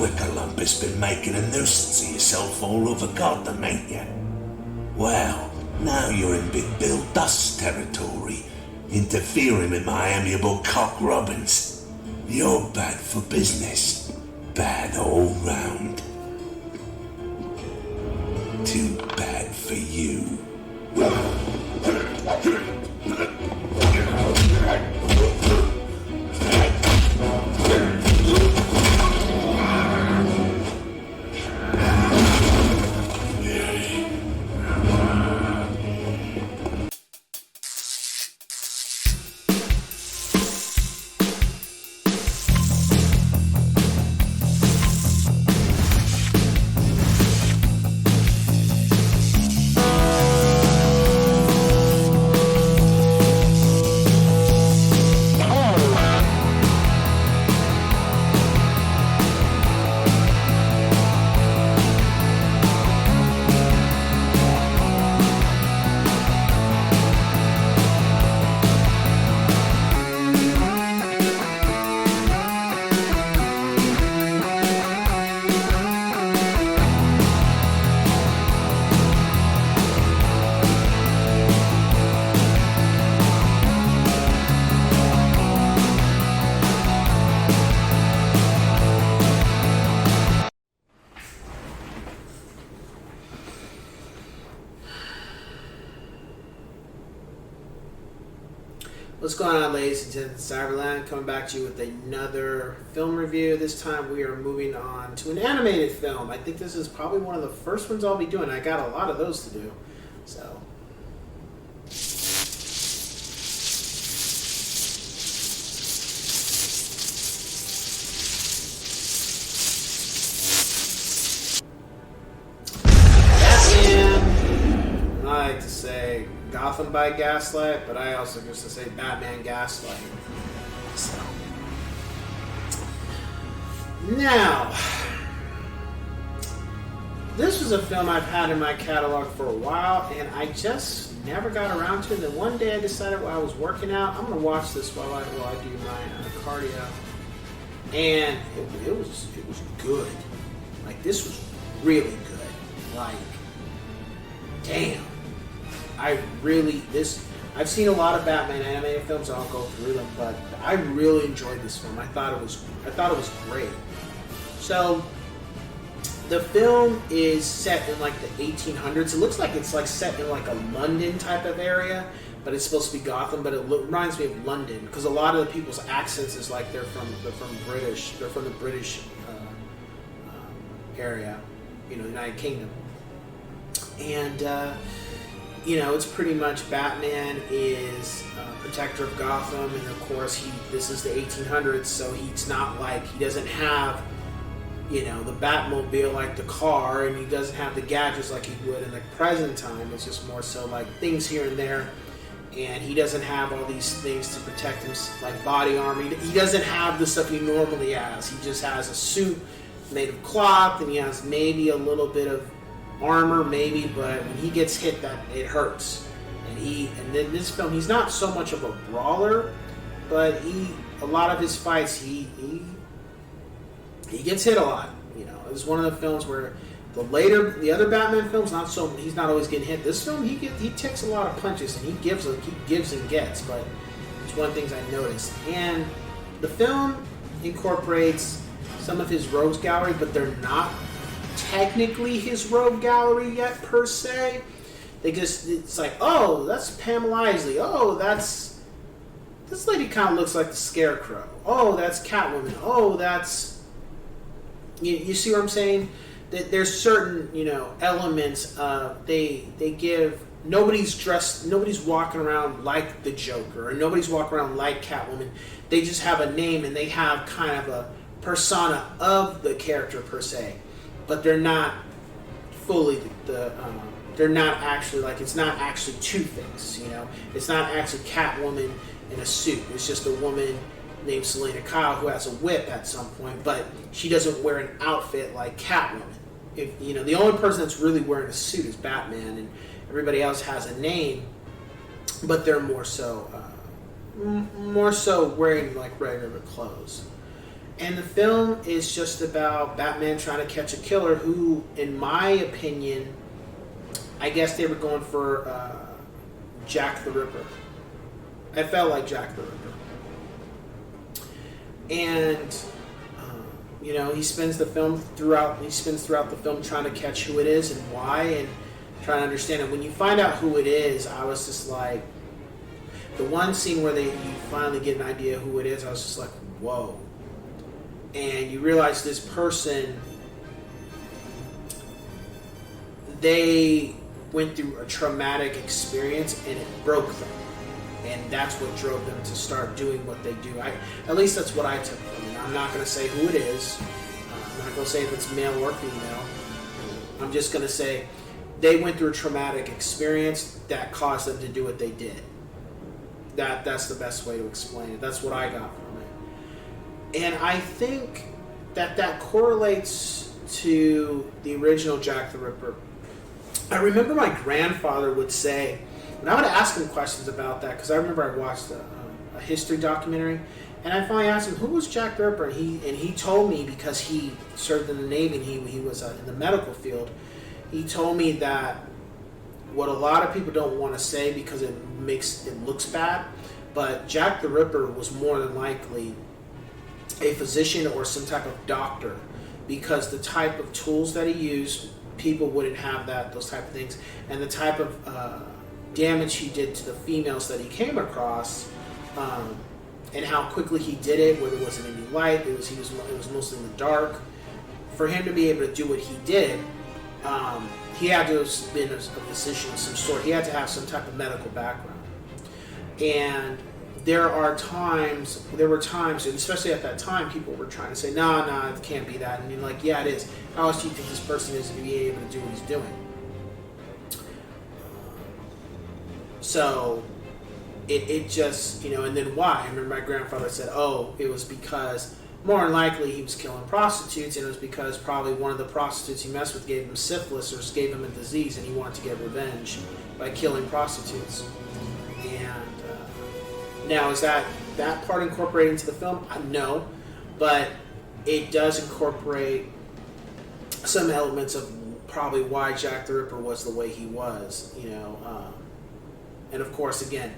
water Columbus been making a nuisance of yourself all over Gotham, ain't you? Well, now you're in Big Bill Dust's territory, interfering with my amiable Cock Robbins. You're bad for business. Bad all round. Too bad for you. What's going on, ladies and gentlemen? Cyberland coming back to you with another film review. This time we are moving on to an animated film. I think this is probably one of the first ones I'll be doing. I got a lot of those to do. So Batman, I like to say Gotham by Gaslight, but I also used to say Batman Gaslight. So now, this was a film I've had in my catalog for a while, and I just never got around to it. And then one day I decided while I was working out, I'm going to watch this while I do my cardio. And it was good. Like, this was really good. Like, damn. I've seen a lot of Batman animated films. I'll go through them, but I really enjoyed this film. I thought it was great. So the film is set in like the 1800s. It looks like it's like set in like a London type of area, but it's supposed to be Gotham. But it reminds me of London because a lot of the people's accents is like they're from British. They're from the British area, United Kingdom, and. It's pretty much Batman is protector of Gotham, and of course this is the 1800s, so he's not like, he doesn't have, the Batmobile like the car, and he doesn't have the gadgets like he would in the present time. It's just more so like things here and there, and he doesn't have all these things to protect him, like body armor. He doesn't have the stuff he normally has. He just has a suit made of cloth, and he has maybe a little bit of armor, maybe, but when he gets hit, that it hurts. And then this film, he's not so much of a brawler, but a lot of his fights, he gets hit a lot. It's one of the films where the other Batman films, he's not always getting hit. This film, he takes a lot of punches, and he gives and gets. But it's one of the things I noticed. And the film incorporates some of his rogues gallery, but they're not technically his rogue gallery yet per se. It's like, oh, that's Pamela Isley. Oh, this lady kind of looks like the Scarecrow. Oh, that's Catwoman. Oh, that's, you see what I'm saying? That there's certain elements they give. Nobody's walking around like the Joker, or nobody's walking around like Catwoman. They just have a name, and they have kind of a persona of the character per se. But they're not fully they're not actually, like, it's not actually two things, It's not actually Catwoman in a suit. It's just a woman named Selena Kyle who has a whip at some point, but she doesn't wear an outfit like Catwoman. The only person that's really wearing a suit is Batman, and everybody else has a name, but they're more so wearing like regular clothes. And the film is just about Batman trying to catch a killer who, in my opinion, I guess they were going for Jack the Ripper. I felt like Jack the Ripper. And, he spends throughout the film trying to catch who it is and why, and trying to understand it. When you find out who it is, I was just like, the one scene where you finally get an idea who it is, I was just like, whoa. And you realize this person, they went through a traumatic experience and it broke them. And that's what drove them to start doing what they do. At least that's what I took from it. I'm not going to say who it is. I'm not going to say if it's male or female. I'm just going to say they went through a traumatic experience that caused them to do what they did. That's the best way to explain it. That's what I got from it. And I think that correlates to the original Jack the Ripper. I remember my grandfather would say, and I would ask him questions about that, because I remember I watched a history documentary, and I finally asked him, who was Jack the Ripper? And he told me, because he served in the Navy and he was in the medical field, he told me that what a lot of people don't want to say because it looks bad, but Jack the Ripper was more than likely a physician or some type of doctor, because the type of tools that he used, people wouldn't have those type of things, and the type of damage he did to the females that he came across, and how quickly he did it, where there wasn't any light, it was mostly in the dark. For him to be able to do what he did, he had to have been a physician of some sort. He had to have some type of medical background. And there were times, and especially at that time, people were trying to say, no, it can't be that. And you're like, yeah, it is. How else do you think this person is to be able to do what he's doing? So it just, and then why? I remember my grandfather said, it was because more than likely he was killing prostitutes, and it was because probably one of the prostitutes he messed with gave him syphilis or gave him a disease, and he wanted to get revenge by killing prostitutes. And now, is that part incorporated into the film? No, but it does incorporate some elements of probably why Jack the Ripper was the way he was, and of course, again,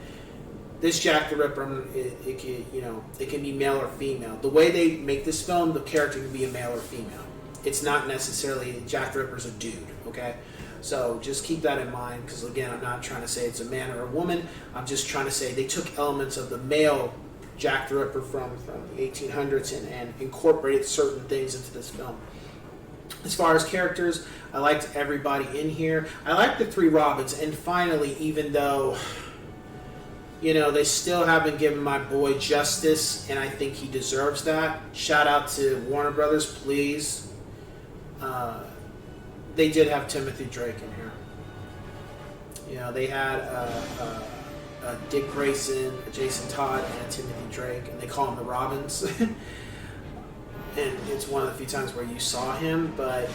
this Jack the Ripper, it can be male or female. The way they make this film, the character can be a male or female. It's not necessarily Jack the Ripper's a dude, okay? So just keep that in mind, because again, I'm not trying to say it's a man or a woman. I'm just trying to say they took elements of the male Jack the Ripper from the 1800s and incorporated certain things into this film. As far as characters, I liked everybody in here. I liked the three Robins, and finally, even though, they still haven't given my boy justice, and I think he deserves that. Shout out to Warner Brothers, please. They did have Timothy Drake in here. They had Dick Grayson, Jason Todd, and Timothy Drake, and they call them the Robins. And it's one of the few times where you saw him, but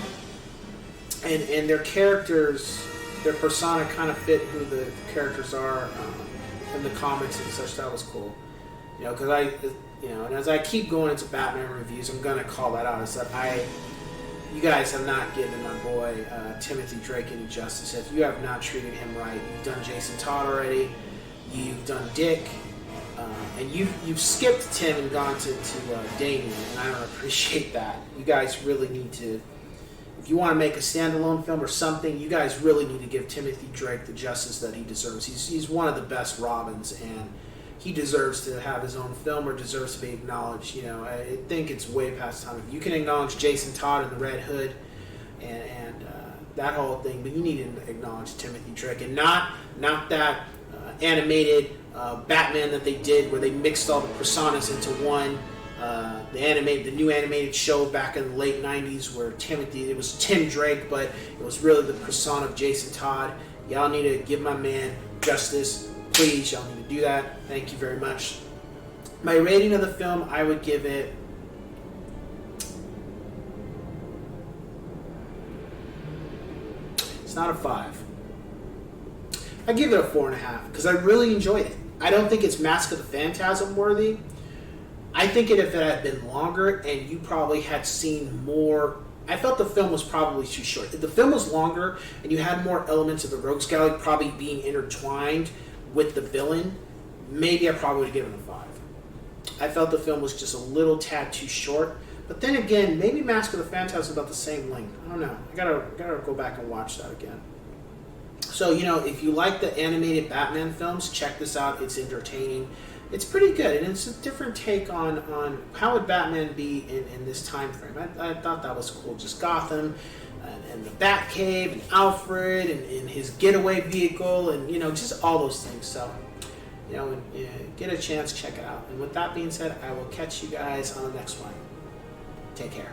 and their characters, their persona kind of fit who the characters are in the comics and such. That was cool, because and as I keep going into Batman reviews, I'm gonna call that out. Is that you guys have not given my boy Timothy Drake any justice. If you have not treated him right, you've done Jason Todd already, you've done Dick. And you've skipped Tim and gone to Damien, and I don't appreciate that. You guys really need to, if you want to make a standalone film or something, you guys really need to give Timothy Drake the justice that he deserves. He's one of the best Robins, and he deserves to have his own film or deserves to be acknowledged. I think it's way past time. If you can acknowledge Jason Todd in the Red Hood and that whole thing, but you need to acknowledge Timothy Drake, and not that animated Batman that they did, where they mixed all the personas into one. The new animated show back in the late '90s, where it was Tim Drake, but it was really the persona of Jason Todd. Y'all need to give my man justice, please. Y'all need to do that. Thank you very much. My rating of the film, I would give it. It's not a 5. I give it a 4.5 because I really enjoyed it. I don't think it's Mask of the Phantasm worthy. I think if it had been longer and you probably had seen more, I felt the film was probably too short. If the film was longer and you had more elements of the Rogues Gallery probably being intertwined with the villain, maybe I probably would have given it a 5. I felt the film was just a little tad too short. But then again, maybe Mask of the Phantasm is about the same length. I don't know. I gotta go back and watch that again. So, if you like the animated Batman films, check this out. It's entertaining. It's pretty good, and it's a different take on how would Batman be in this time frame. I thought that was cool. Just Gotham and the Batcave and Alfred and his getaway vehicle and, just all those things. So, get a chance, check it out. And with that being said, I will catch you guys on the next one. Take care.